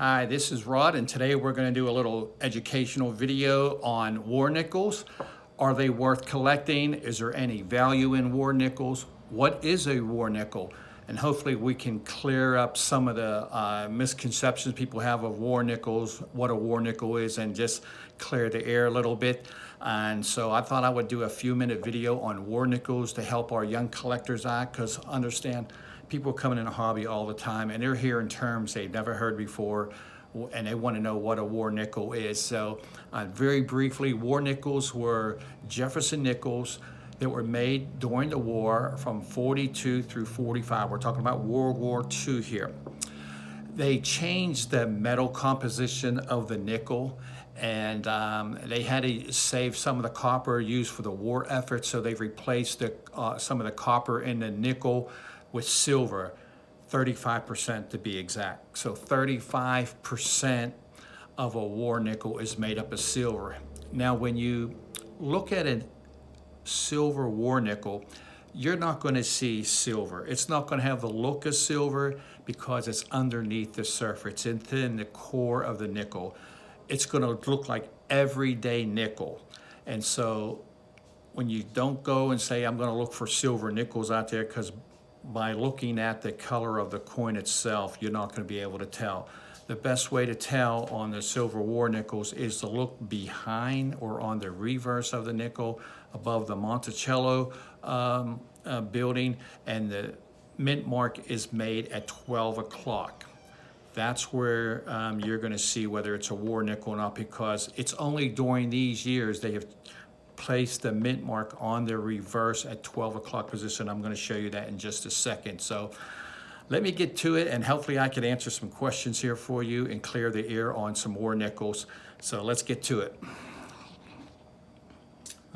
Hi, this is Rod, and today we're going to do a little educational video on war nickels. Are they worth collecting? Is there any value in war nickels? What is a war nickel? And hopefully we can clear up some of the misconceptions people have of war nickels, what a war nickel is, and just clear the air a little bit. And so I thought I would do a few-minute video on war nickels to help our young collectors out, because understand, people coming in a hobby all the time and they're hearing terms they've never heard before, and they want to know what a war nickel is. So very briefly, war nickels were Jefferson nickels that were made during the war from 42 through 45. We're talking about World War II here. They changed the metal composition of the nickel, and they had to save some of the copper used for the war effort, so they've replaced some of the copper in the nickel with silver, 35% to be exact. So 35% of a war nickel is made up of silver. Now, when you look at a silver war nickel, you're not going to see silver. It's not going to have the look of silver because it's underneath the surface. It's in the core of the nickel. It's going to look like everyday nickel. And so when you don't go and say, I'm going to look for silver nickels out there, because by looking at the color of the coin itself, you're not going to be able to tell. The best way to tell on the silver war nickels is to look behind or on the reverse of the nickel above the Monticello building, and the mint mark is made at 12 o'clock. That's where you're going to see whether it's a war nickel or not, because it's only during these years they have place the mint mark on the reverse at 12 o'clock position. I'm going to show you that in just a second. So let me get to it, and hopefully I can answer some questions here for you and clear the air on some war nickels. So let's get to it.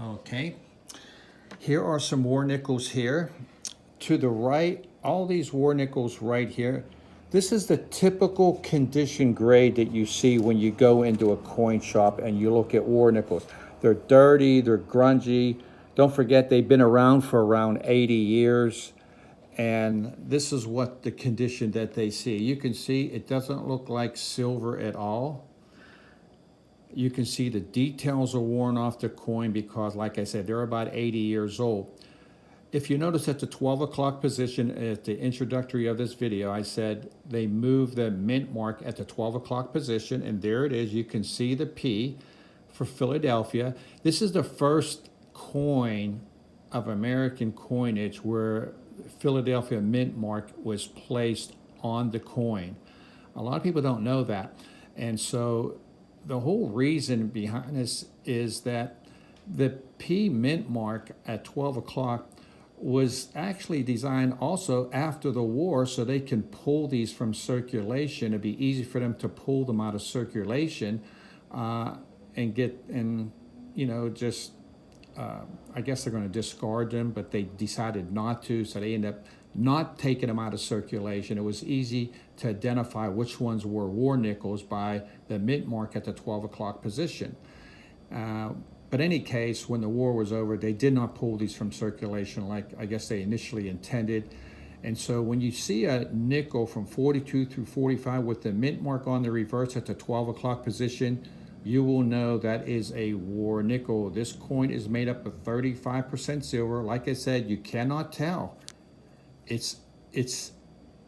Okay, here are some war nickels here. To the right, all these war nickels right here, this is the typical condition grade that you see when you go into a coin shop and you look at war nickels. They're dirty, they're grungy. Don't forget, they've been around for around 80 years. And this is what the condition that they see. You can see it doesn't look like silver at all. You can see the details are worn off the coin because, like I said, they're about 80 years old. If you notice at the 12 o'clock position at the introductory of this video, I said they moved the mint mark at the 12 o'clock position, and there it is. You can see the P for Philadelphia. This is the first coin of American coinage where Philadelphia mint mark was placed on the coin. A lot of people don't know that. And so the whole reason behind this is that the P mint mark at 12 o'clock was actually designed also after the war so they can pull these from circulation. It'd be easy for them to pull them out of circulation and get, and just I guess they're going to discard them, but they decided not to, so they end up not taking them out of circulation. It was easy to identify which ones were war nickels by the mint mark at the 12 o'clock position. But in any case, when the war was over, they did not pull these from circulation like I guess they initially intended. And so when you see a nickel from 42 through 45 with the mint mark on the reverse at the 12 o'clock position, you will know that is a war nickel. This coin is made up of 35% silver. Like I said, you cannot tell. It's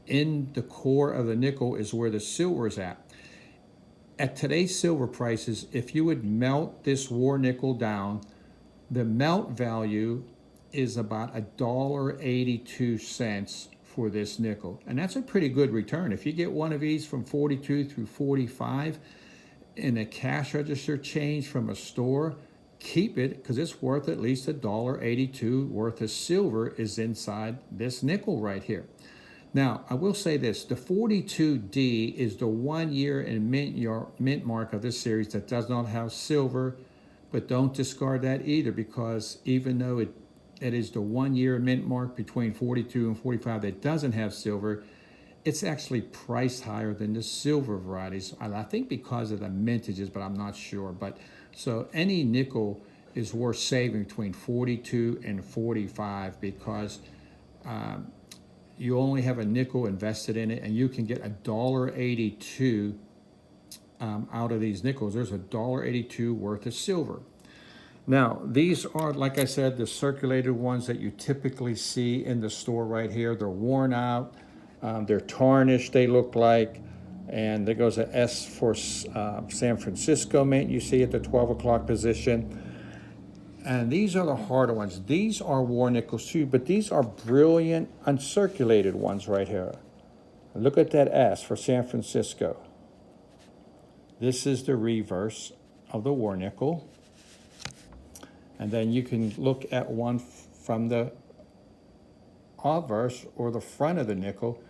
in the core of the nickel is where the silver is at. At today's silver prices, if you would melt this war nickel down, the melt value is about $1.82 for this nickel. And that's a pretty good return. If you get one of these from 42 through 45 in a cash register change from a store, keep it, because it's worth at least $1.82 worth of silver is inside this nickel right here. Now, I will say this, the 42D is the 1 year and mint mark of this series that does not have silver, but don't discard that either, because even though it is the 1 year mint mark between 42 and 45 that doesn't have silver, it's actually priced higher than the silver varieties. I think because of the mintages, but I'm not sure. But so any nickel is worth saving between 42 and 45 because you only have a nickel invested in it, and you can get $1.82 out of these nickels. There's $1.82 worth of silver. Now, these are, like I said, the circulated ones that you typically see in the store right here. They're worn out, they're tarnished, they look like, and there goes an S for San Francisco Mint you see at the 12 o'clock position. And these are the harder ones. These are war nickels too, but these are brilliant uncirculated ones right here. Look at that S for San Francisco. This is the reverse of the war nickel. And then you can look at one from the obverse or the front of the nickel.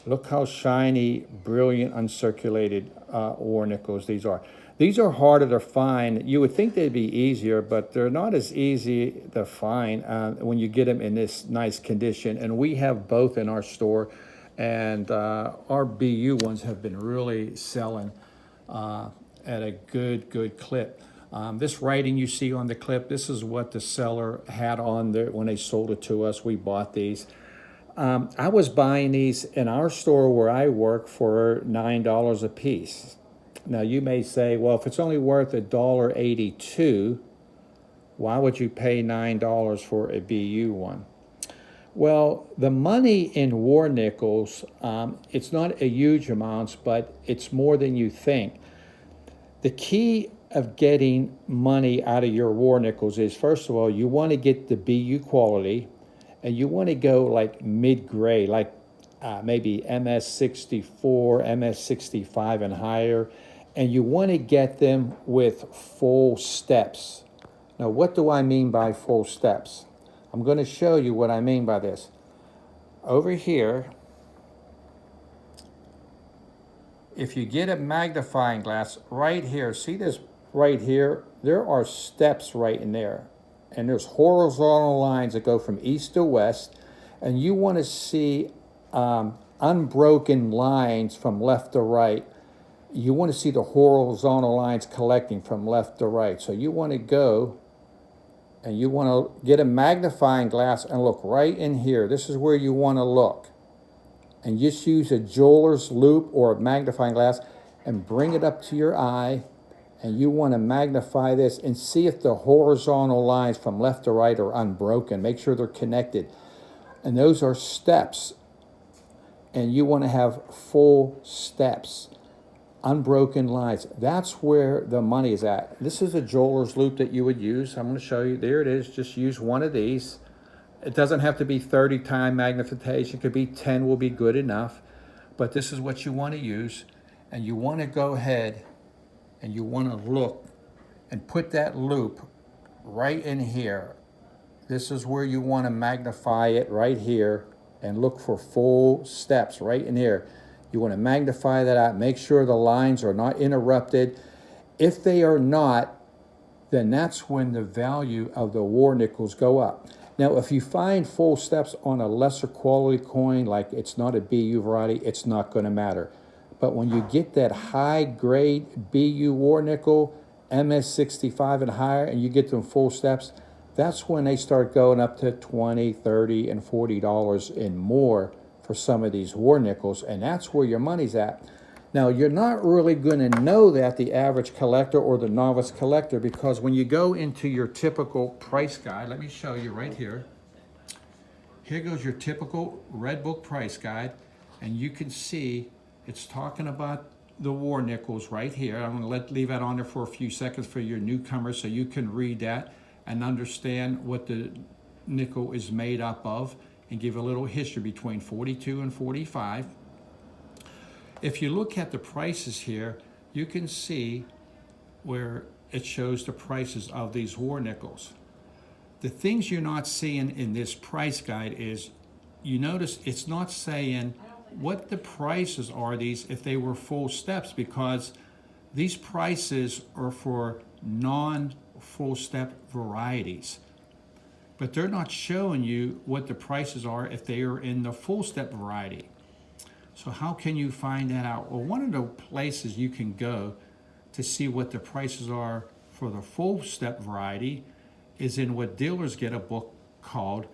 Look how shiny, brilliant, uncirculated war nickels these are. These are harder to find. You would think they'd be easier, but they're not as easy to find when you get them in this nice condition. And we have both in our store, and our BU ones have been really selling at a good clip. This writing you see on the clip, this is what the seller had on there when they sold it to us. We bought these. I was buying these in our store where I work for $9 a piece. Now you may say, well, if it's only worth $1.82, why would you pay $9 for a BU one? Well, the money in war nickels, it's not a huge amount, but it's more than you think. The key of getting money out of your war nickels is, first of all, you want to get the BU quality, and you want to go like mid-grade, like maybe MS64, MS65 and higher, and you want to get them with full steps. Now, what do I mean by full steps? I'm going to show you what I mean by this. Over here, if you get a magnifying glass right here, see this right here? There are steps right in there. And there's horizontal lines that go from east to west. And you want to see unbroken lines from left to right. You want to see the horizontal lines collecting from left to right. So you want to go and you want to get a magnifying glass and look right in here. This is where you want to look. And just use a jeweler's loupe or a magnifying glass and bring it up to your eye. And you want to magnify this and see if the horizontal lines from left to right are unbroken. Make sure they're connected. And those are steps. And you want to have full steps, unbroken lines. That's where the money is at. This is a jeweler's loupe that you would use. I'm going to show you. There it is. Just use one of these. It doesn't have to be 30 times magnification. It could be 10 will be good enough. But this is what you want to use. And you want to go ahead and you want to look and put that loupe right in here. This is where you want to magnify it right here and look for full steps right in here. You want to magnify that out. Make sure the lines are not interrupted. If they are not, then that's when the value of the war nickels go up. Now, if you find full steps on a lesser quality coin, like it's not a BU variety, it's not going to matter. But when you get that high grade BU war nickel, MS65 and higher, and you get them full steps, that's when they start going up to $20, $30, and $40 and more for some of these war nickels, and that's where your money's at. Now, you're not really going to know that, the average collector or the novice collector, because when you go into your typical price guide, let me show you right here. Here goes your typical Red Book price guide, and you can see it's talking about the war nickels right here. I'm going to leave that on there for a few seconds for your newcomers so you can read that and understand what the nickel is made up of and give a little history between 42 and 45. If you look at the prices here, you can see where it shows the prices of these war nickels. The things you're not seeing in this price guide is, you notice it's not saying what the prices are these if they were full steps, because these prices are for non-full step varieties. But they're not showing you what the prices are if they are in the full step variety. So how can you find that out? Well, one of the places you can go to see what the prices are for the full step variety is in what dealers get a book called,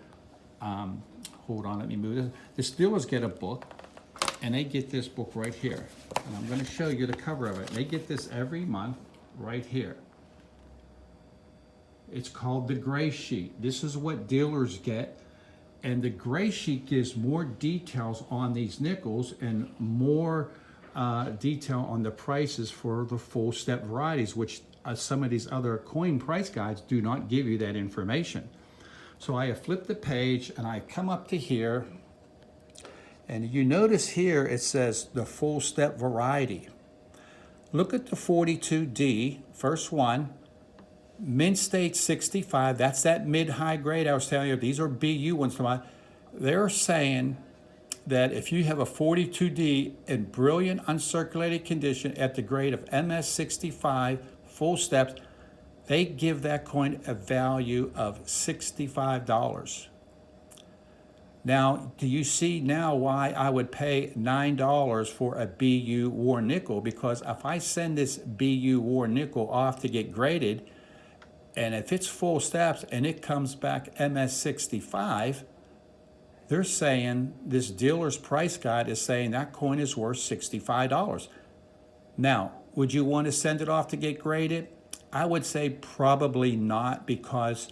hold on, let me move this. This dealers get a book, and they get this book right here. And I'm going to show you the cover of it. They get this every month right here. It's called the gray sheet. This is what dealers get. And the gray sheet gives more details on these nickels and more detail on the prices for the full step varieties, which some of these other coin price guides do not give you that information. So I have flipped the page and I come up to here, and you notice here it says the full step variety. Look at the 42D, first one, Mint State 65, that's that mid-high grade I was telling you. These are BU ones. They're saying that if you have a 42D in brilliant uncirculated condition at the grade of MS65 full steps, they give that coin a value of $65. Now, do you see now why I would pay $9 for a BU war nickel? Because if I send this BU war nickel off to get graded, and if it's full steps and it comes back MS65, they're saying, this dealer's price guide is saying that coin is worth $65. Now, would you want to send it off to get graded? I would say probably not, because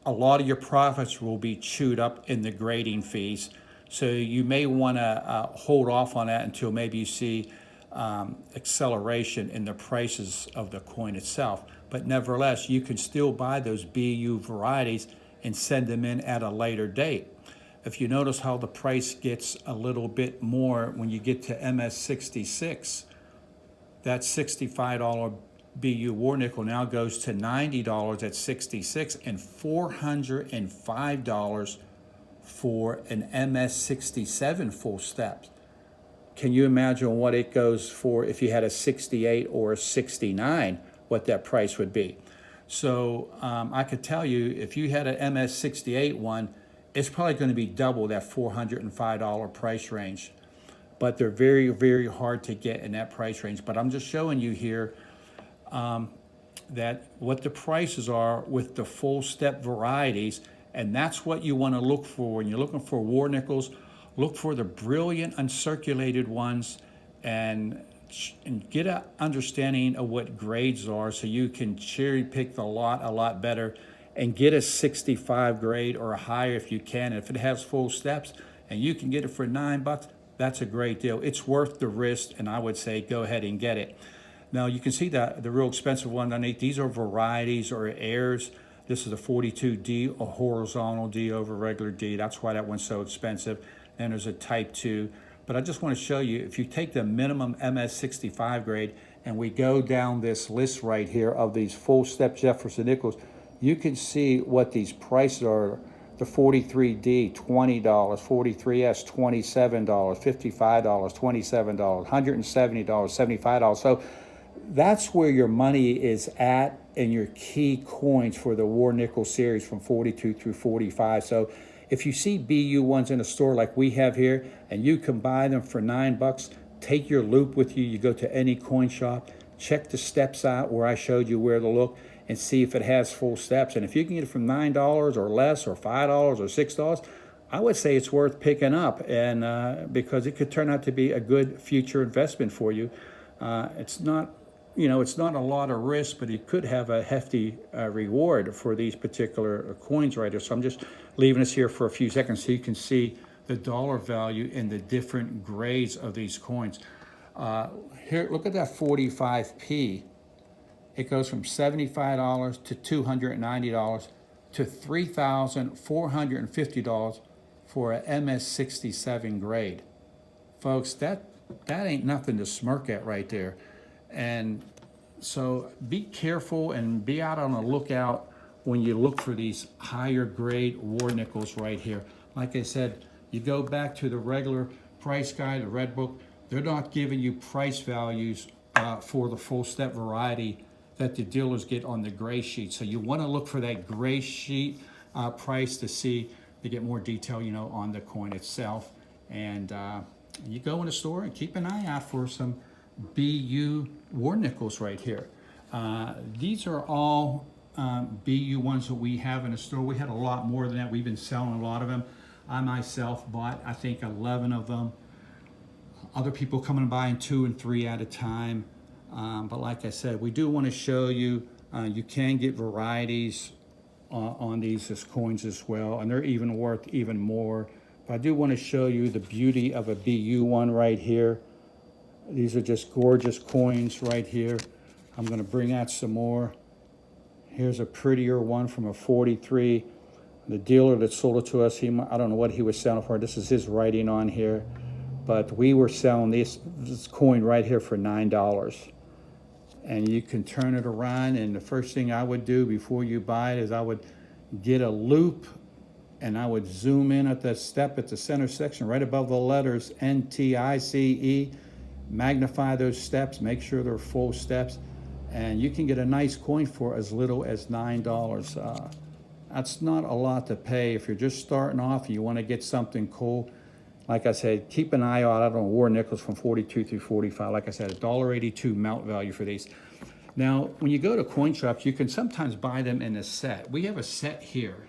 a lot of your profits will be chewed up in the grading fees. So you may want to hold off on that until maybe you see acceleration in the prices of the coin itself. But nevertheless, you can still buy those BU varieties and send them in at a later date. If you notice how the price gets a little bit more when you get to MS66, that $65 BU war nickel now goes to $90 at 66 and $405 for an MS67 full steps. Can you imagine what it goes for if you had a 68 or a 69, what that price would be? So I could tell you, if you had an MS68 one, it's probably going to be double that $405 price range. But they're very, very hard to get in that price range. But I'm just showing you here that what the prices are with the full step varieties, and that's what you want to look for when you're looking for war nickels. Look for the brilliant uncirculated ones and get an understanding of what grades are, so you can cherry pick the lot a lot better and get a 65 grade or higher if you can. And if it has full steps and you can get it for $9, that's a great deal. It's worth the risk, and I would say go ahead and get it. Now you can see that the real expensive one underneath, these are varieties or airs. This is a 42D, a horizontal D over regular D. That's why that one's so expensive. And there's a type 2. But I just want to show you, if you take the minimum MS65 grade and we go down this list right here of these full step Jefferson nickels, you can see what these prices are. The 43D, $20, 43S, $27, $55, $27, $170, $75. So that's where your money is at in your key coins for the war nickel series from 42 through 45. So if you see BU ones in a store like we have here and you can buy them for $9, take your loop with you. You go to any coin shop, check the steps out where I showed you where to look, and see if it has full steps. And if you can get it from $9 or less, or $5 or $6, I would say it's worth picking up, and because it could turn out to be a good future investment for you. It's not, it's not a lot of risk, but you could have a hefty reward for these particular coins right here. So I'm just leaving us here for a few seconds so you can see the dollar value in the different grades of these coins. Here, look at that 45P. It goes from $75 to $290 to $3,450 for an MS67 grade. Folks, that ain't nothing to smirk at right there. And so be careful and be out on the lookout when you look for these higher grade war nickels right here. Like I said, you go back to the regular price guide, the red book, they're not giving you price values for the full step variety that the dealers get on the gray sheet. So you want to look for that gray sheet price to get more detail, on the coin itself. And you go in the store and keep an eye out for some BU war nickels right here. These are all BU ones that we have in the store. We had a lot more than that. We've been selling a lot of them. I myself bought, I think, 11 of them. Other people come and buying 2 and 3 at a time. But like I said, we do want to show you, you can get varieties on these as coins as well, and they're even worth even more. But I do want to show you the beauty of a BU one right here. These are just gorgeous coins right here. I'm going to bring out some more. Here's a prettier one from a 43. The dealer that sold it to us, I don't know what he was selling for. This is his writing on here. But we were selling this coin right here for $9. And you can turn it around, and the first thing I would do before you buy it is I would get a loop and I would zoom in at the step at the center section right above the letters NTICE, magnify those steps, make sure they're full steps, and you can get a nice coin for as little as $9. That's not a lot to pay if you're just starting off and you want to get something cool. Like I said, keep an eye out on war nickels from 42 through 45. Like I said, $1.82 mount value for these. Now, when you go to coin shops, you can sometimes buy them in a set. We have a set here.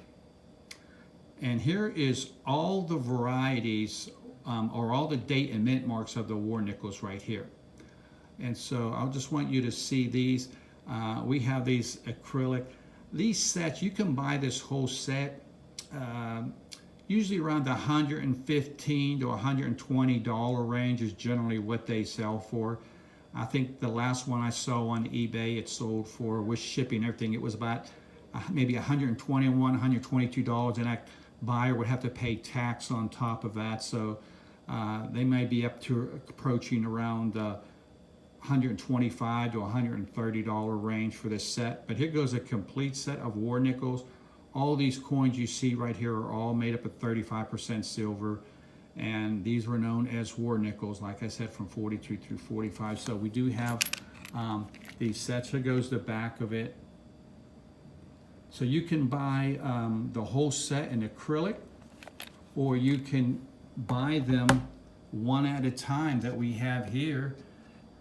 And here is all the varieties or all the date and mint marks of the war nickels right here. And so I just want you to see these. We have these acrylic. These sets, you can buy this whole set. Usually around the $115 to $120 range is generally what they sell for. I think the last one I saw on eBay, it sold for, with shipping and everything, it was about maybe $121, $122, and that buyer would have to pay tax on top of that. So they may be up to approaching around the $125 to $130 range for this set. But here goes a complete set of war nickels. All these coins you see right here are all made up of 35% silver, and these were known as war nickels, like I said, from 42 through 45. So we do have these sets. Here goes the back of it. So you can buy the whole set in acrylic, or you can buy them one at a time that we have here,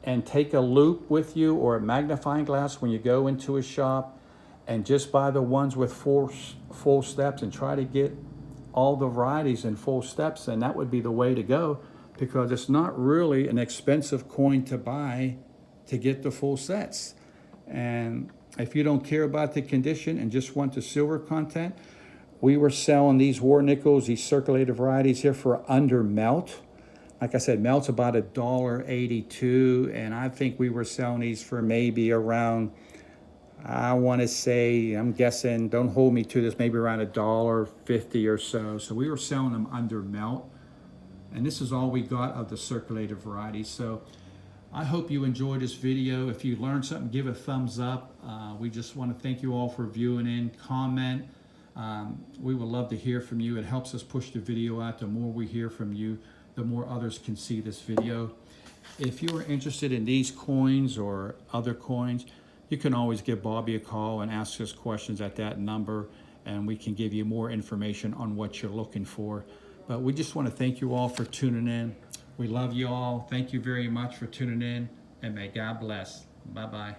and take a loop with you or a magnifying glass when you go into a shop, and just buy the ones with full steps and try to get all the varieties in full steps, and that would be the way to go, because it's not really an expensive coin to buy to get the full sets. And if you don't care about the condition and just want the silver content, we were selling these war nickels, these circulated varieties here, for under melt. Like I said, melt's about $1.82, and I think we were selling these for maybe around, I want to say, I'm guessing, don't hold me to this, maybe around $1.50 or so. So we were selling them under melt. And this is all we got of the circulated varieties. So I hope you enjoyed this video. If you learned something, give a thumbs up. We just want to thank you all for viewing in, comment. We would love to hear from you. It helps us push the video out. The more we hear from you, the more others can see this video. If you are interested in these coins or other coins, you can always give Bobby a call and ask us questions at that number, and we can give you more information on what you're looking for. But we just want to thank you all for tuning in. We love you all. Thank you very much for tuning in, and may God bless. Bye-bye.